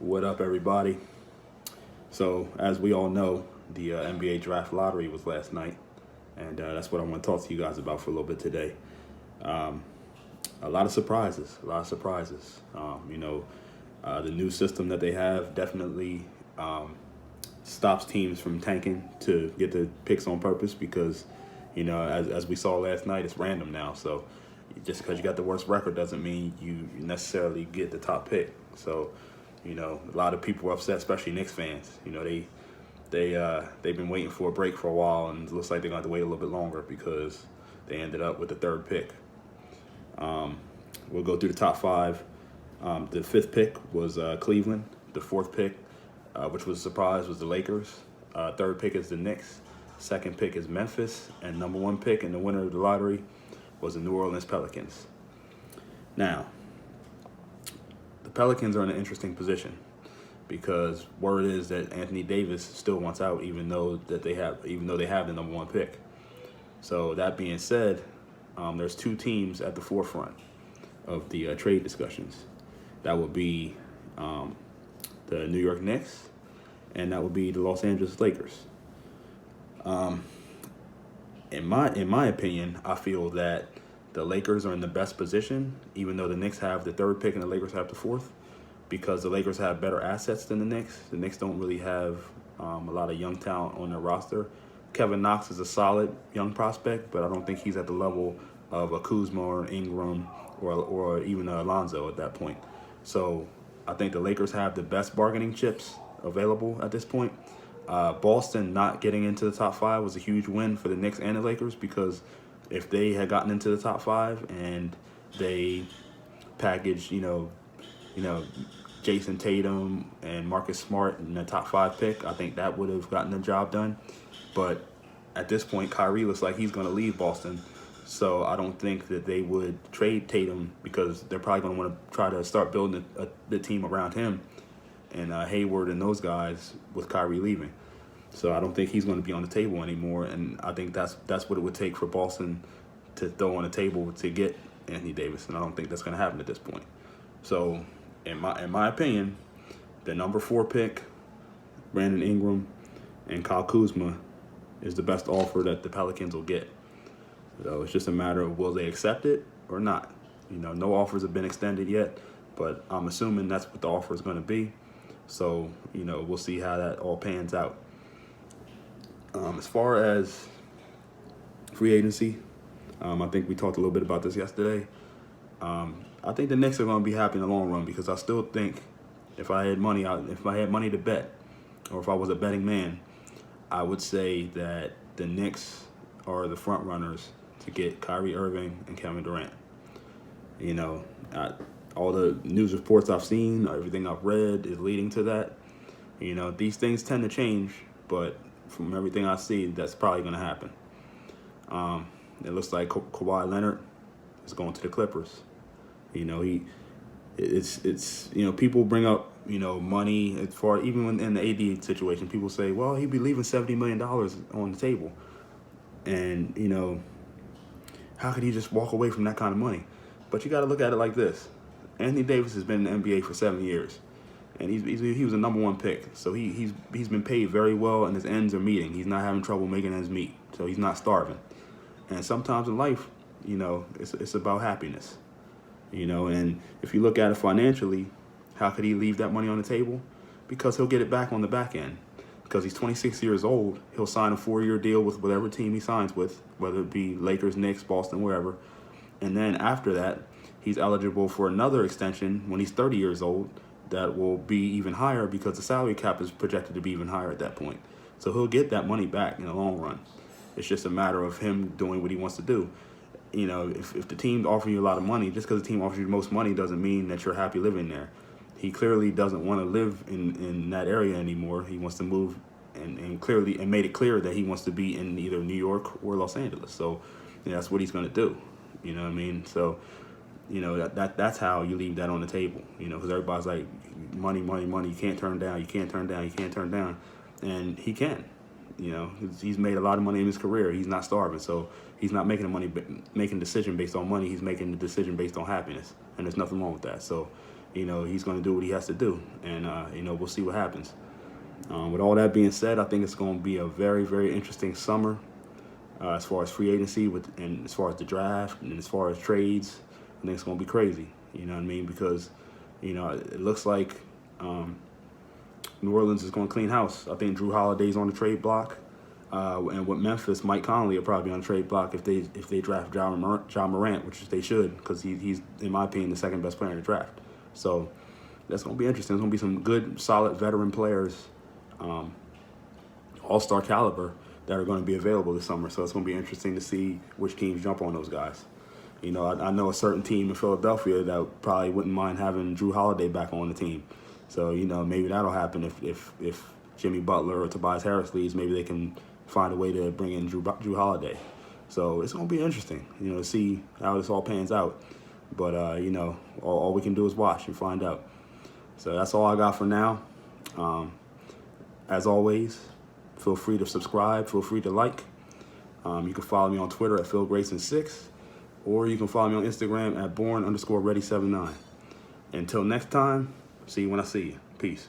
What up, everybody? So, as we all know, the NBA draft lottery was last night, and that's what I want to talk to you guys about for a little bit today. Um, a lot of surprises, a lot of surprises. The new system that they have definitely stops teams from tanking to get the picks on purpose because, as we saw last night, it's random now. So, just because you got the worst record doesn't mean you necessarily get the top pick. So, a lot of people are upset, especially Knicks fans. They've been waiting for a break for a while, and it looks like they're going to have to wait a little bit longer because they ended up with the third pick. We'll go through the top five. The fifth pick was Cleveland. The fourth pick, which was a surprise, was the Lakers. Third pick is the Knicks. Second pick is Memphis, and number one pick in the winner of the lottery was the New Orleans Pelicans. Now, the Pelicans are in an interesting position because word is that Anthony Davis still wants out, even though they have the number one pick. So that being said, there's two teams at the forefront of the trade discussions. That would be the New York Knicks, and that would be the Los Angeles Lakers. In my opinion, I feel that the Lakers are in the best position, even though the Knicks have the third pick and the Lakers have the fourth, because the Lakers have better assets than the Knicks. The Knicks don't really have a lot of young talent on their roster. Kevin Knox is a solid young prospect, but I don't think he's at the level of a Kuzma or Ingram or even Alonzo at that point. So I think the Lakers have the best bargaining chips available at this point. Boston not getting into the top five was a huge win for the Knicks and the Lakers because if they had gotten into the top five and they packaged, Jason Tatum and Marcus Smart in the top five pick, I think that would have gotten the job done. But at this point, Kyrie looks like he's going to leave Boston. So I don't think that they would trade Tatum because they're probably going to want to try to start building the team around him and Hayward and those guys with Kyrie leaving. So I don't think he's going to be on the table anymore, and I think that's what it would take for Boston to throw on the table to get Anthony Davis, and I don't think that's going to happen at this point. So in my opinion, the number 4 pick, Brandon Ingram, and Kyle Kuzma is the best offer that the Pelicans will get. So it's just a matter of will they accept it or not. No offers have been extended yet, but I'm assuming that's what the offer is going to be. So, we'll see how that all pans out. As far as free agency, I think we talked a little bit about this yesterday. I think the Knicks are going to be happy in the long run because I still think if I had money to bet, or if I was a betting man, I would say that the Knicks are the front runners to get Kyrie Irving and Kevin Durant. All the news reports I've seen, everything I've read is leading to that. These things tend to change, but from everything I see, that's probably going to happen. It looks like Kawhi Leonard is going to the Clippers. People bring up, money as far, even when in the AD situation, people say, well, he'd be leaving $70 million on the table. And, how could he just walk away from that kind of money? But you got to look at it like this. Anthony Davis has been in the NBA for 7 years, and he was a number one pick. So he's been paid very well, and his ends are meeting. He's not having trouble making ends meet, so he's not starving. And sometimes in life, it's about happiness. And if you look at it financially, how could he leave that money on the table? Because he'll get it back on the back end. Because he's 26 years old, he'll sign a 4-year deal with whatever team he signs with, whether it be Lakers, Knicks, Boston, wherever. And then after that, he's eligible for another extension when he's 30 years old that will be even higher because the salary cap is projected to be even higher at that point. So he'll get that money back in the long run. It's just a matter of him doing what he wants to do. If the team offers you a lot of money, just because the team offers you the most money doesn't mean that you're happy living there. He clearly doesn't want to live in that area anymore. He wants to move and made it clear that he wants to be in either New York or Los Angeles. So that's what he's going to do. You know what I mean? So that's how you leave that on the table. Because everybody's like, money, money, money. You can't turn down. You can't turn down. You can't turn down. And he can. He's made a lot of money in his career. He's not starving, so he's not making a decision based on money. He's making the decision based on happiness, and there's nothing wrong with that. So, he's going to do what he has to do, and we'll see what happens. With all that being said, I think it's going to be a very, very interesting summer as far as free agency and as far as the draft and as far as trades. I think it's going to be crazy. You know what I mean? Because it looks like New Orleans is going to clean house. I think Drew Holiday's on the trade block. And with Memphis, Mike Conley will probably be on the trade block if they draft John Morant, which they should, because he's, in my opinion, the second best player in the draft. So that's going to be interesting. There's going to be some good, solid veteran players, all-star caliber, that are going to be available this summer. So it's going to be interesting to see which teams jump on those guys. I know a certain team in Philadelphia that probably wouldn't mind having Drew Holiday back on the team. So, maybe that'll happen if Jimmy Butler or Tobias Harris leaves. Maybe they can find a way to bring in Drew Holiday. So it's going to be interesting, to see how this all pans out. But, all we can do is watch and find out. So that's all I got for now. As always, feel free to subscribe. Feel free to like. You can follow me on Twitter at PhilGrayson6. Or you can follow me on Instagram at born_ready79. Until next time, see you when I see you. Peace.